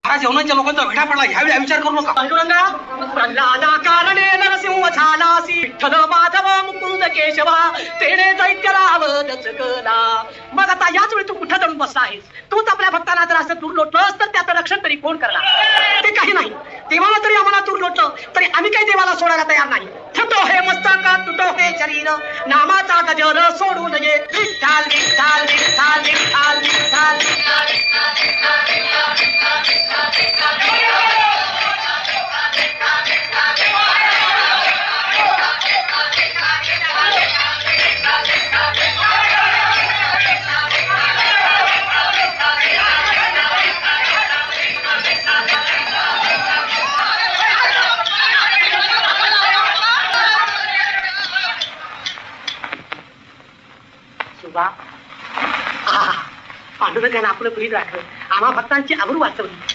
हा जेवणाच्या लोकांचा वेढा पडला ह्यावेळी विचार करू नका. पांडुरंगा प्रल्हादा कारणे नरसिंह झालासी विठ्ठल माधव मुकुंद केशवा तेने दैत्य रावणच कला. मग आता याच वेळी तू कुठं जाऊन बसला आहेस? तूच आपल्या भक्तांना जर असं दूर लोटलंस तर त्याचं रक्षण तरी कोण करणार? ते काही नाही. देवाला तरी आम्हाला दूर लोटलं तरी आम्ही काही देवाला सोडायला तयार नाही. फुटो हे मस्तक तुटो हे शरीर नामाचा गजर सोडू नये. विठ्ठल विठ्ठल विठ्ठल विठ्ठल सुबा पांडुरंगाने आपलं प्रीत राखलं. आम्हा भक्तांची आबरू वाचवली.